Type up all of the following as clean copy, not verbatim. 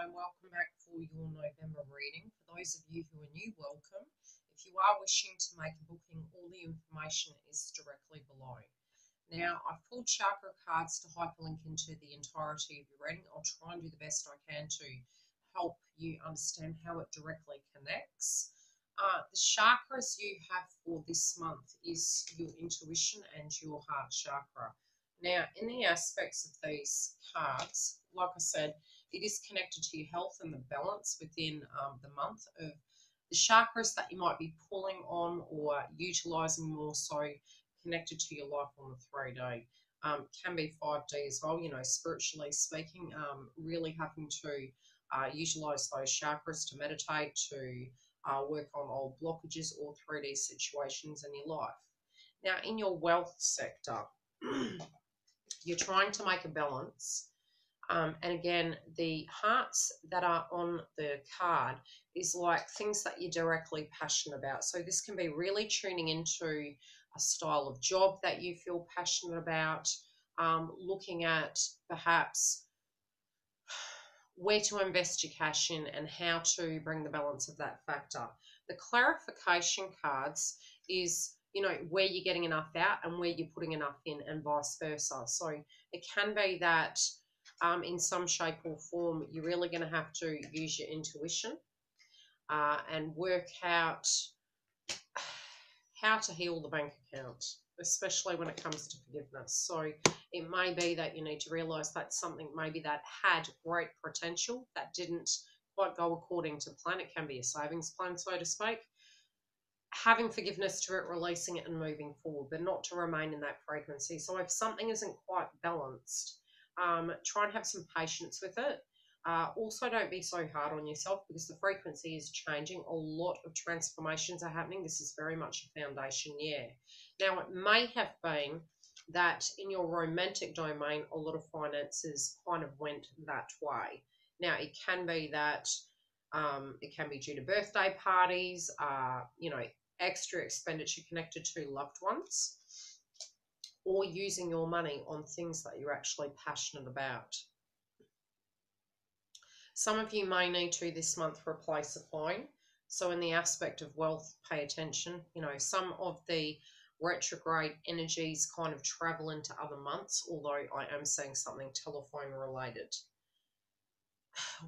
and welcome back for your November reading. For those of you who are new, welcome. If you are wishing to make a booking, all the information is directly below. Now, I've pulled chakra cards to hyperlink into the entirety of your reading. I'll try and do the best I can to help you understand how it directly connects. The chakras you have for this month is your intuition and your heart chakra. Now, in the aspects of these cards, like I said, it is connected to your health and the balance within the month of the chakras that you might be pulling on or utilizing more so connected to your life on the 3D. Can be 5D as well, spiritually speaking, really having to utilize those chakras to meditate, to work on old blockages or 3D situations in your life. Now, in your wealth sector, you're trying to make a balance. And again, the hearts that are on the card is like things that you're directly passionate about. So this can be really tuning into a style of job that you feel passionate about, looking at perhaps where to invest your cash in and how to bring the balance of that factor. The clarification cards is where you're getting enough out and where you're putting enough in and vice versa. So it can be that in some shape or form, you're really going to have to use your intuition and work out how to heal the bank account, especially when it comes to forgiveness. So it may be that you need to realize that's something maybe that had great potential that didn't quite go according to plan. It can be a savings plan, so to speak. Having forgiveness to it, releasing it and moving forward, but not to remain in that frequency. So if something isn't quite balanced, try and have some patience with it. Also, don't be so hard on yourself because the frequency is changing. A lot of transformations are happening. This is very much a foundation year. Now, it may have been that in your romantic domain, a lot of finances kind of went that way. Now, it can be that it can be due to birthday parties, extra expenditure connected to loved ones, or using your money on things that you're actually passionate about. Some of you may need to this month replace a phone. So in the aspect of wealth, pay attention. Some of the retrograde energies kind of travel into other months, although I am seeing something telephone related.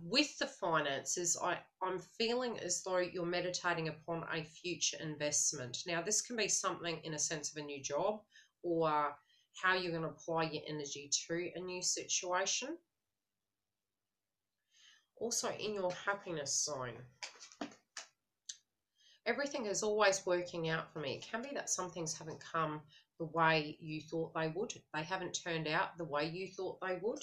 With the finances, I'm feeling as though you're meditating upon a future investment. Now, this can be something in a sense of a new job or how you're going to apply your energy to a new situation. Also, in your happiness zone, everything is always working out for me. It can be that some things haven't come the way you thought they would. They haven't turned out the way you thought they would.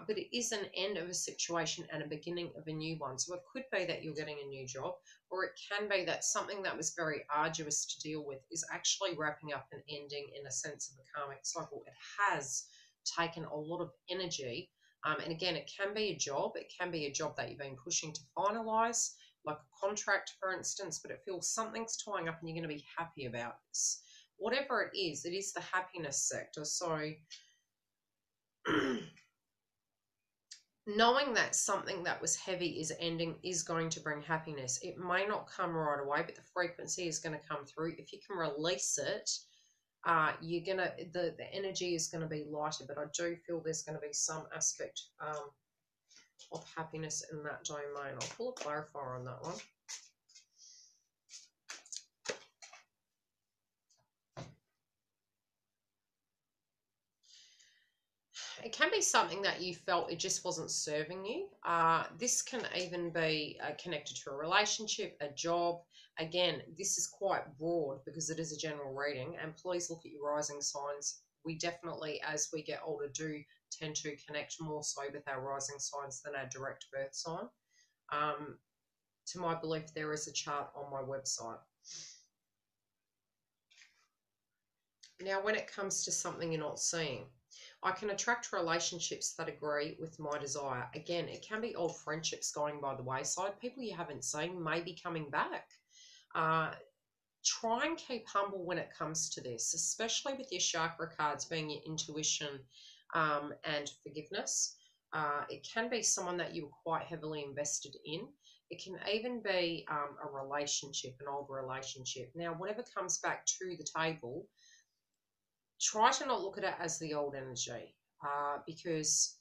But it is an end of a situation and a beginning of a new one. So it could be that you're getting a new job, or it can be that something that was very arduous to deal with is actually wrapping up and ending in a sense of a karmic cycle. It has taken a lot of energy. And again, it can be a job. It can be a job that you've been pushing to finalize, like a contract, for instance, but it feels something's tying up and you're going to be happy about this. Whatever it is the happiness sector. So knowing that something that was heavy is ending is going to bring happiness. It may not come right away, but the frequency is going to come through. If you can release it, you're gonna the energy is going to be lighter. But I do feel there's going to be some aspect of happiness in that domain. I'll pull a clarifier on that one. It can be something that you felt it just wasn't serving you. This can even be connected to a relationship, a job. Again, this is quite broad because it is a general reading. And please look at your rising signs. We definitely, as we get older, do tend to connect more so with our rising signs than our direct birth sign. To my belief, there is a chart on my website. Now, when it comes to something you're not seeing, I can attract relationships that agree with my desire. Again, it can be old friendships going by the wayside. People you haven't seen may be coming back. Try and keep humble when it comes to this, especially with your chakra cards being your intuition and forgiveness. It can be someone that you were quite heavily invested in. It can even be a relationship, an old relationship. Now, whatever comes back to the table, try to not look at it as the old energy, because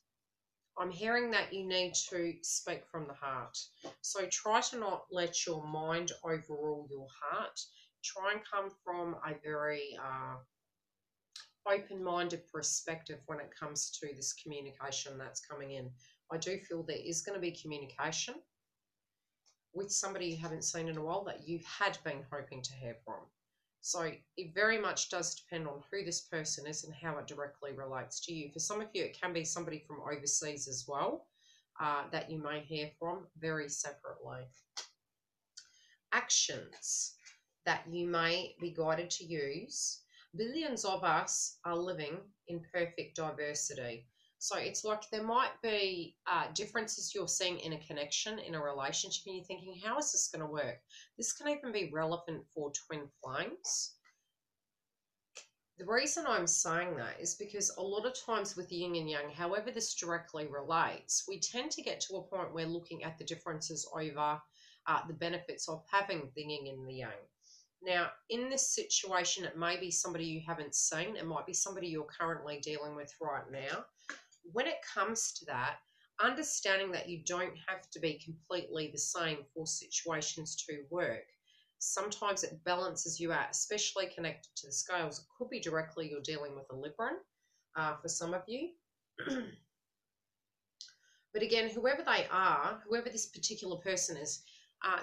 I'm hearing that you need to speak from the heart. So try to not let your mind overrule your heart. Try and come from a very open-minded perspective when it comes to this communication that's coming in. I do feel there is going to be communication with somebody you haven't seen in a while that you had been hoping to hear from. So it very much does depend on who this person is and how it directly relates to you. For some of you, it can be somebody from overseas as well that you may hear from very separately. Actions that you may be guided to use. Billions of us are living in perfect diversity. So it's like there might be differences you're seeing in a connection, in a relationship, and you're thinking, how is this going to work? This can even be relevant for twin flames. The reason I'm saying that is because a lot of times with yin and yang, however this directly relates, we tend to get to a point where looking at the differences over the benefits of having the yin and the yang. Now, in this situation, it may be somebody you haven't seen. It might be somebody you're currently dealing with right now. When it comes to that, understanding that you don't have to be completely the same for situations to work. Sometimes it balances you out, especially connected to the scales. It could be directly you're dealing with a Libran for some of you. But again, whoever they are, whoever this particular person is,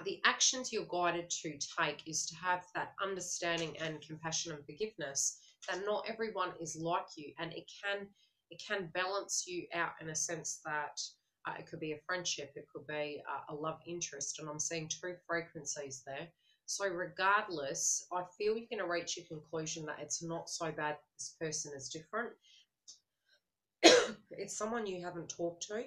the actions you're guided to take is to have that understanding and compassion and forgiveness that not everyone is like you, and it can balance you out in a sense that it could be a friendship, it could be a love interest, and I'm seeing two frequencies there. So regardless, I feel you're going to reach a conclusion that it's not so bad this person is different. It's someone you haven't talked to.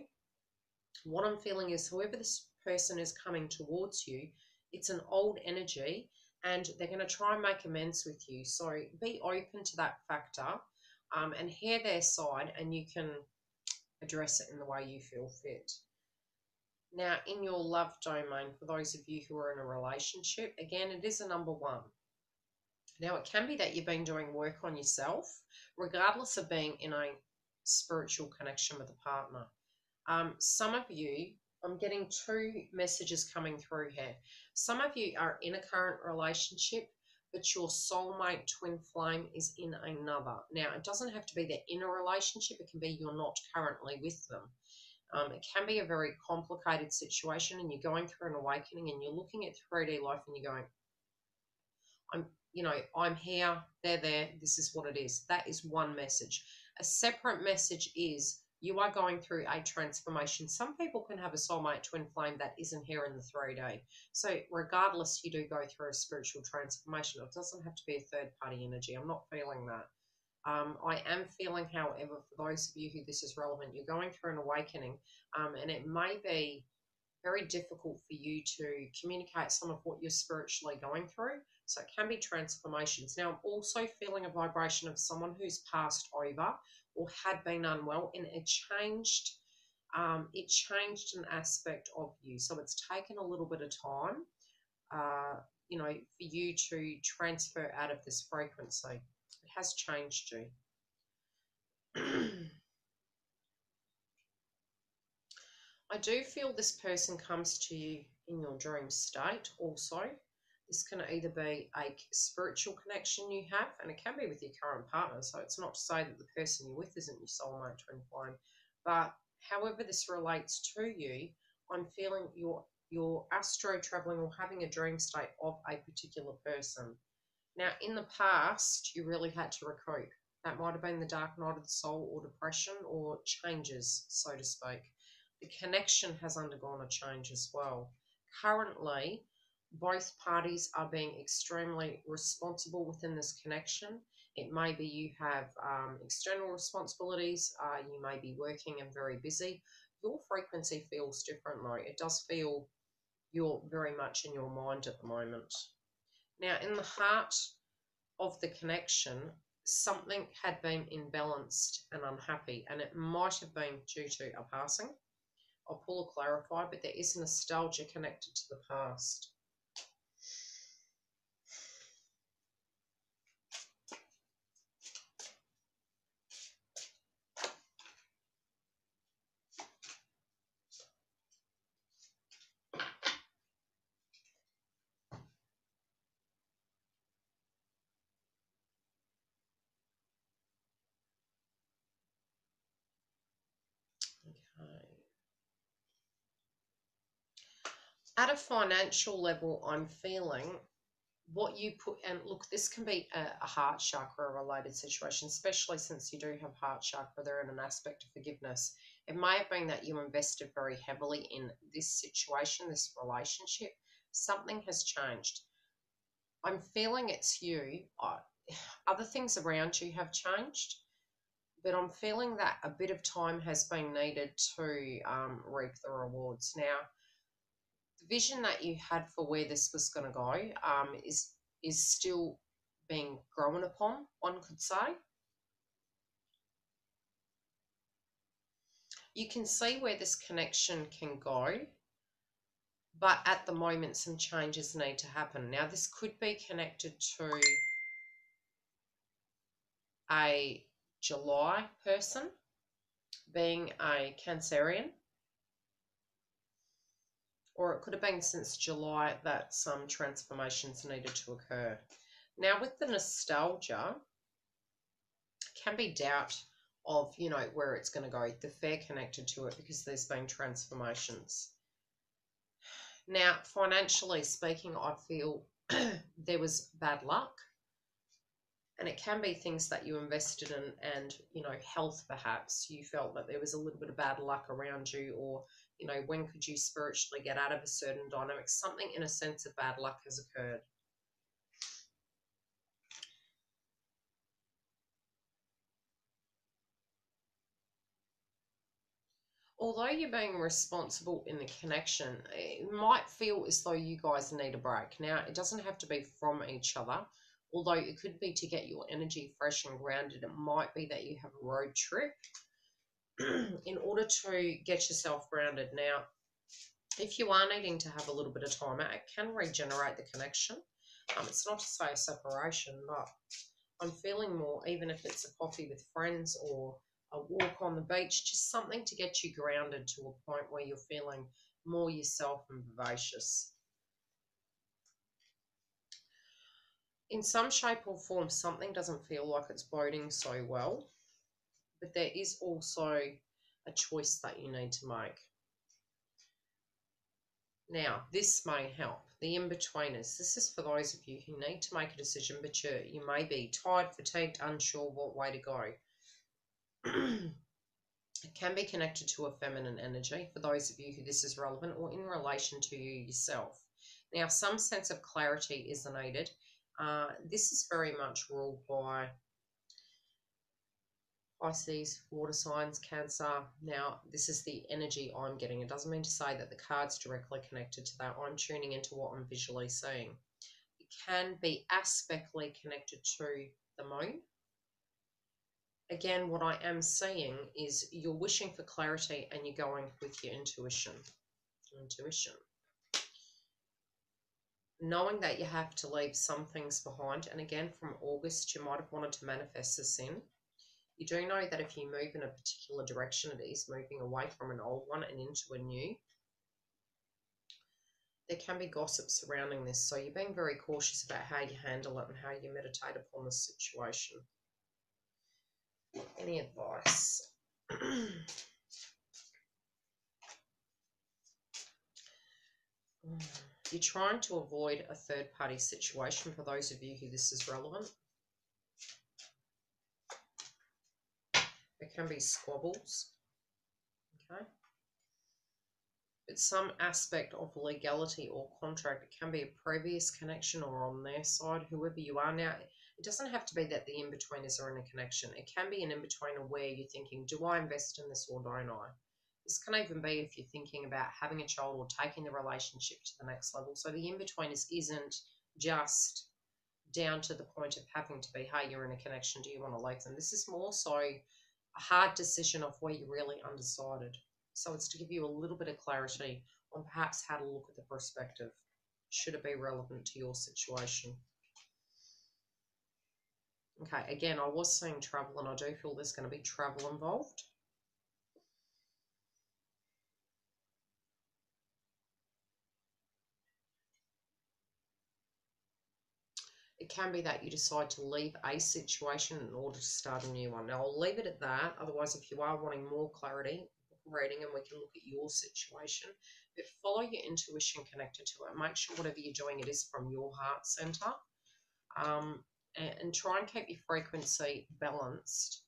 What I'm feeling is whoever this person is coming towards you, it's an old energy, and they're going to try and make amends with you. So be open to that factor and hear their side, and you can address it in the way you feel fit. Now, in your love domain, for those of you who are in a relationship, again, it is a number 1. Now, it can be that you've been doing work on yourself, regardless of being in a spiritual connection with a partner. Some of you, I'm getting 2 messages coming through here. Some of you are in a current relationship, but your soulmate twin flame is in another. Now, it doesn't have to be they're in a relationship. It can be you're not currently with them. It can be a very complicated situation, and you're going through an awakening, and you're looking at 3D life, and you're going, I'm here, they're there, this is what it is. That is one message. A separate message is you are going through a transformation. Some people can have a soulmate twin flame that isn't here in the 3D. So regardless, you do go through a spiritual transformation. It doesn't have to be a third-party energy. I'm not feeling that. I am feeling, however, for those of you who this is relevant, you're going through an awakening, and it may be very difficult for you to communicate some of what you're spiritually going through. So it can be transformations. Now, I'm also feeling a vibration of someone who's passed over or had been unwell, and it changed an aspect of you. So it's taken a little bit of time, for you to transfer out of this frequency. It has changed you. I do feel this person comes to you in your dream state also. This can either be a spiritual connection you have, and it can be with your current partner. So it's not to say that the person you're with isn't your soulmate twin flame. But however this relates to you, I'm feeling you're astro traveling or having a dream state of a particular person. Now, in the past, you really had to recoup. That might have been the dark night of the soul or depression or changes, so to speak. The connection has undergone a change as well. Currently, both parties are being extremely responsible within this connection. It may be you have external responsibilities, you may be working and very busy. Your frequency feels different though. It does feel you're very much in your mind at the moment. Now, in the heart of the connection, something had been imbalanced and unhappy, and it might have been due to a passing. I'll pull a clarify, but there is nostalgia connected to the past. At a financial level, I'm feeling what you put, and look, this can be a heart chakra related situation, especially since you do have heart chakra there in an aspect of forgiveness. It may have been that you invested very heavily in this situation, this relationship. Something has changed. I'm feeling it's you. Other things around you have changed, but I'm feeling that a bit of time has been needed to reap the rewards. Now, the vision that you had for where this was going to go is still being grown upon, one could say. You can see where this connection can go, but at the moment some changes need to happen. Now, this could be connected to a July person being a Cancerian, or it could have been since July that some transformations needed to occur. Now, with the nostalgia, can be doubt of, you know, where it's going to go, the fear connected to it, because there's been transformations. Now, financially speaking, I feel there was bad luck, and it can be things that you invested in, and, you know, health perhaps. You felt that there was a little bit of bad luck around you, or, you know, when could you spiritually get out of a certain dynamic? Something in a sense of bad luck has occurred. Although you're being responsible in the connection, it might feel as though you guys need a break. Now, it doesn't have to be from each other, although it could be to get your energy fresh and grounded. It might be that you have a road trip in order to get yourself grounded. Now, if you are needing to have a little bit of time out, it can regenerate the connection. It's not to say a separation, but I'm feeling more, even if it's a coffee with friends or a walk on the beach, just something to get you grounded to a point where you're feeling more yourself and vivacious. In some shape or form, something doesn't feel like it's boding so well, but there is also a choice that you need to make. Now, this may help. The in-betweeners. This is for those of you who need to make a decision, but you may be tired, fatigued, unsure what way to go. It can be connected to a feminine energy for those of you who this is relevant, or in relation to you yourself. Now, some sense of clarity is needed. This is very much ruled by Pisces, water signs, Cancer. Now, this is the energy I'm getting. It doesn't mean to say that the card's directly connected to that. I'm tuning into what I'm visually seeing. It can be aspectly connected to the moon. Again, what I am seeing is you're wishing for clarity and you're going with your intuition. Knowing that you have to leave some things behind. And again, from August, you might have wanted to manifest this in. You do know that if you move in a particular direction, it is moving away from an old one and into a new. There can be gossip surrounding this, so you're being very cautious about how you handle it and how you meditate upon the situation. Any advice? You're trying to avoid a third-party situation for those of you who this is relevant. There can be squabbles, okay? But some aspect of legality or contract, it can be a previous connection or on their side, whoever you are. Now, it doesn't have to be that the in-betweeners are in a connection. It can be an in-betweener where you're thinking, do I invest in this or don't I? This can even be if you're thinking about having a child or taking the relationship to the next level. So the in-betweeners isn't just down to the point of having to be, hey, you're in a connection, do you want to leave them? This is more so a hard decision of where you're really undecided. So it's to give you a little bit of clarity on perhaps how to look at the perspective. Should it be relevant to your situation? Okay, again, I was seeing travel, and I do feel there's going to be travel involved. It can be that you decide to leave a situation in order to start a new one. Now, I'll leave it at that. Otherwise, if you are wanting more clarity, reading, and we can look at your situation, but follow your intuition connected to it. Make sure whatever you're doing, it is from your heart center. And try and keep your frequency balanced,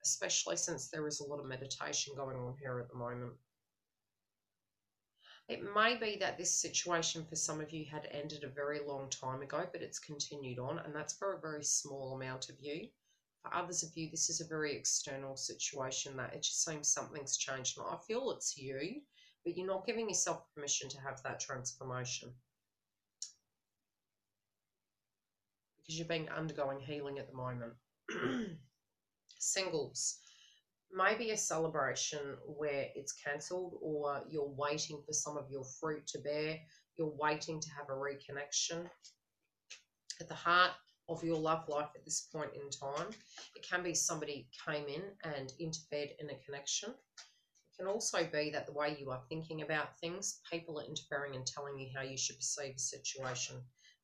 especially since there is a lot of meditation going on here at the moment. It may be that this situation for some of you had ended a very long time ago, but it's continued on, and that's for a very small amount of you. For others of you, this is a very external situation that it just seems something's changed. And I feel it's you, but you're not giving yourself permission to have that transformation because you're being undergoing healing at the moment. Singles. Maybe a celebration where it's cancelled, or you're waiting for some of your fruit to bear. You're waiting to have a reconnection. At the heart of your love life at this point in time, it can be somebody came in and interfered in a connection. It can also be that the way you are thinking about things, people are interfering and telling you how you should perceive a situation.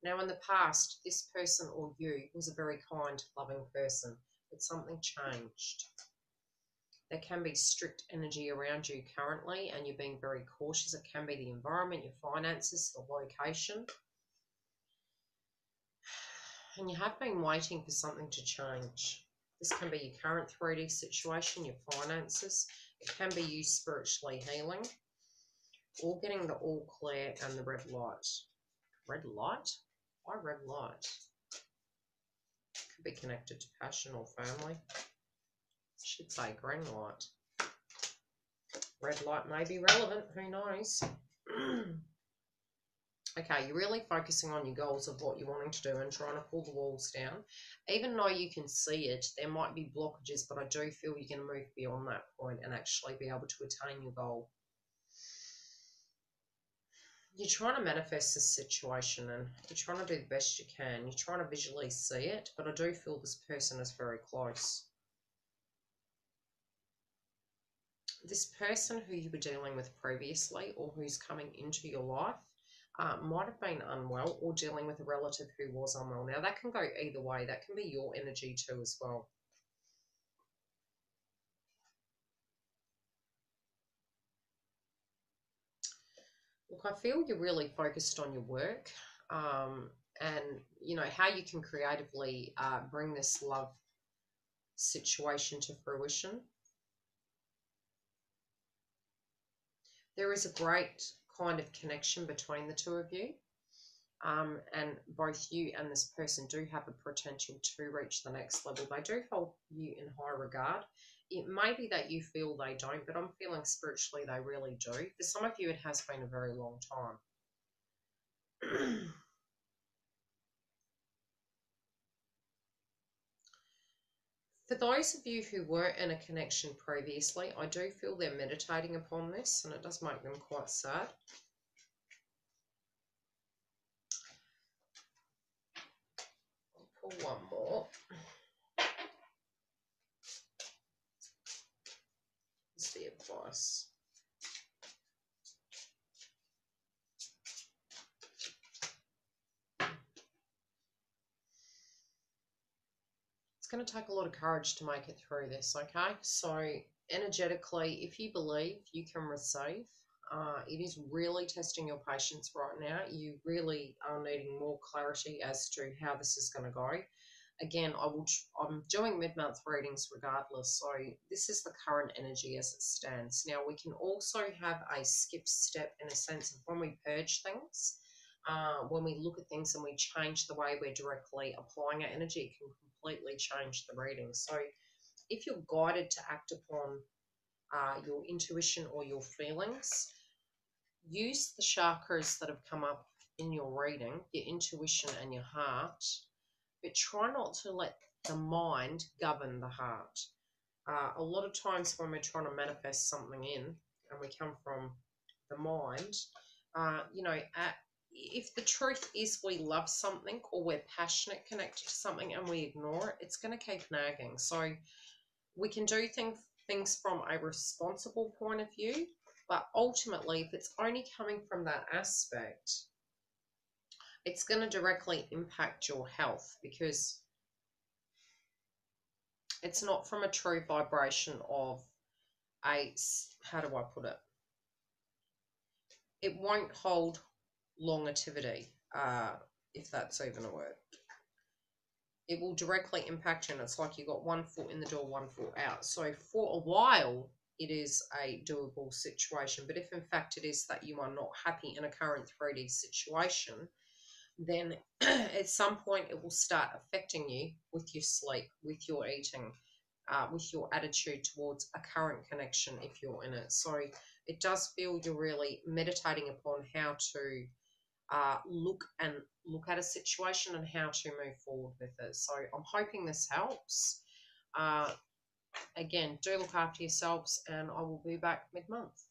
Now, in the past, this person or you was a very kind, loving person, but something changed. There can be strict energy around you currently, and you're being very cautious. It can be the environment, your finances, the location. And you have been waiting for something to change. This can be your current 3D situation, your finances. It can be you spiritually healing, or getting the all clear and the red light. Red light? Why red light? Could be connected to passion or family. I should say green light. Red light may be relevant, who knows? Okay, you're really focusing on your goals of what you're wanting to do and trying to pull the walls down. Even though you can see it, there might be blockages, but I do feel you're going to move beyond that point and actually be able to attain your goal. You're trying to manifest this situation, and you're trying to do the best you can. You're trying to visually see it, but I do feel this person is very close. This person who you were dealing with previously, or who's coming into your life, might have been unwell, or dealing with a relative who was unwell. Now, that can go either way. That can be your energy too as well. Look, I feel you're really focused on your work, and, you know, how you can creatively bring this love situation to fruition. There is a great kind of connection between the two of you. And both you and this person do have a potential to reach the next level. They do hold you in high regard. It may be that you feel they don't, but I'm feeling spiritually they really do. For some of you, it has been a very long time. For those of you who were in a connection previously, I do feel they're meditating upon this, and it does make them quite sad. I'll pull one more. What's the advice? Going to take a lot of courage to make it through this, okay? So energetically, if you believe you can receive, it is really testing your patience right now. You really are needing more clarity as to how this is going to go. Again, I'm doing mid-month readings regardless, so this is the current energy as it stands. Now, we can also have a skip step in a sense of when we purge things, when we look at things and we change the way we're directly applying our energy, it can completely change the reading. So if you're guided to act upon your intuition or your feelings, use the chakras that have come up in your reading, your intuition and your heart, but try not to let the mind govern the heart. A lot of times when we're trying to manifest something in and we come from the mind, if the truth is we love something or we're passionate connected to something and we ignore it, it's going to keep nagging. So we can do things from a responsible point of view, but ultimately, if it's only coming from that aspect, it's going to directly impact your health because it's not from a true vibration of how do I put it? It won't hold longevity, if that's even a word. It will directly impact you, and it's like you got 1 foot in the door, 1 foot out. So for a while, it is a doable situation. But if in fact it is that you are not happy in a current 3D situation, then at some point it will start affecting you with your sleep, with your eating, with your attitude towards a current connection if you're in it. So it does feel you're really meditating upon how to look at a situation and how to move forward with it. So I'm hoping this helps. Again, do look after yourselves, and I will be back mid-month.